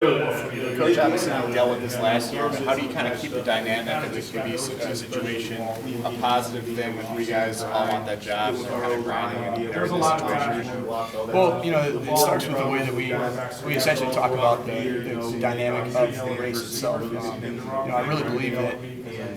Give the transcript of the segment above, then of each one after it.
Coach obviously dealt with this last year, but how do you kind of keep the dynamic of this could be a situation a positive thing when you guys all want that job and kind of grinding in every situation? Well, it starts with the way that we essentially talk about the dynamic of the race itself. I really believe that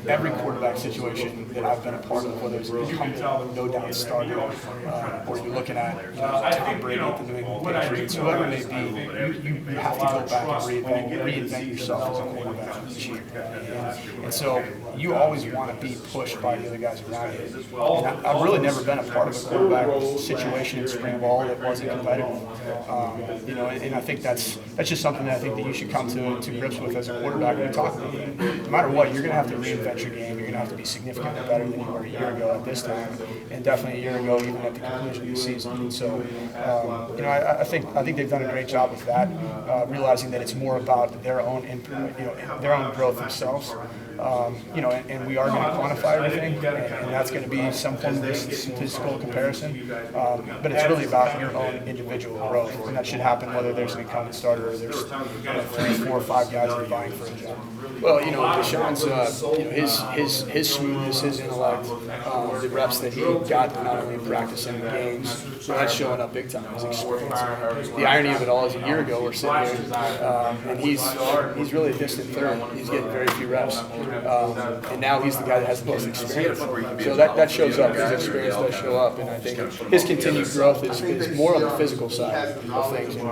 every quarterback situation that I've been a part of, whether it's an incumbent, no doubt starter, or you're looking at Tom Brady at the New England Patriots, whoever it may be, you have to go back and reinvent yourself as a quarterback each year. And so you always want to be pushed by the other guys around you. And I've really never been a part of a quarterback situation in spring ball that wasn't competitive. And I think that's just something that I think that you should come to grips with as a quarterback when you talk about it. No matter what, you're going to have to reinvent your game. You're going to have to be significantly better than you were a year ago at this time, and definitely a year ago even at the conclusion of the season. And so, I think they've done a great job with that, realizing that it's more about their own input, their own growth themselves. And we are going to quantify everything, and that's going to be some form of statistical comparison. But it's really about your own individual growth, and that should happen whether there's an incumbent starter or there's 3, 4, 5 guys that are vying for a job. Well, Deshaun's, his smoothness, his intellect, the reps that he got not only in practice and in games, so that's showing up big time. His experience. The irony of it all is, a year ago we're sitting here, and he's really a distant third. He's getting very few reps, and now he's the guy that has the most experience. So that shows up. His experience does show up, and I think his continued growth is more on the physical side of things. And,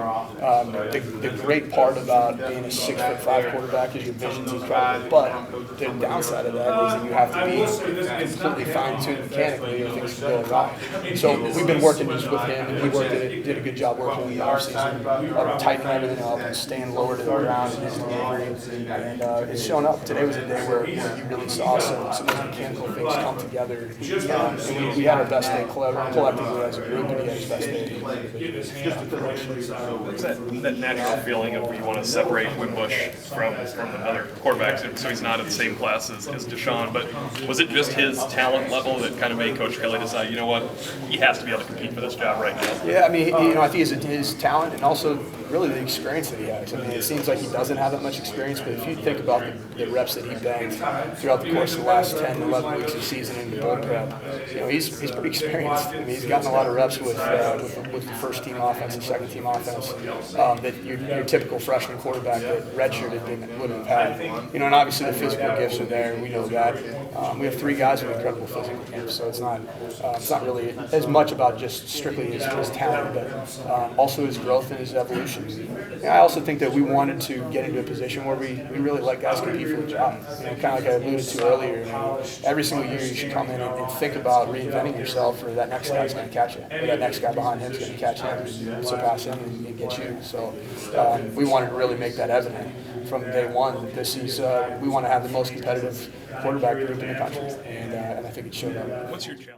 the great part about being a 6'5" quarterback is your vision's incredible, but the downside of that is that you have to be completely fine-tuned mechanically or things can go awry. So we've been working just with him, and he did a good job working in the offseason, tightening everything up and staying lower to the ground in his delivery, and it's shown up. Today was a day where you really saw some of those mechanical things come together, and we had our best day collectively as a group, and he had his best day. What's that natural feeling of you want to separate Wimbush from another quarterback, so he's not in the same class as Deshaun, but was it just his talent level that kind of made Coach Kelly decide, you know what, he has to be able to compete for this job right now? Yeah, I mean, I think it's his talent and also really the experience that he has. I mean, it seems like he doesn't have that much experience, but if you think about the reps that he banked throughout the course of the last 10, 11 weeks of the season into bowl prep, he's pretty experienced. I mean, he's gotten a lot of reps with the first team offense and second team offense that your typical freshman quarterback that redshirted wouldn't have had. And obviously the physical gifts are there. We know that. We have 3 guys with incredible physical gifts, so it's not really as much about just strictly his talent, but also his growth and his evolution. I also think that we wanted to get into a position where we really let guys compete for the job. Kind of like I alluded to earlier, every single year you should come in and think about reinventing yourself, or that next guy's going to catch you, or that next guy behind him is going to catch him and surpass him and get you. So we wanted to really make that evident from day one. We want to have the most competitive quarterback group in the country, and I think it showed up. What's your challenge?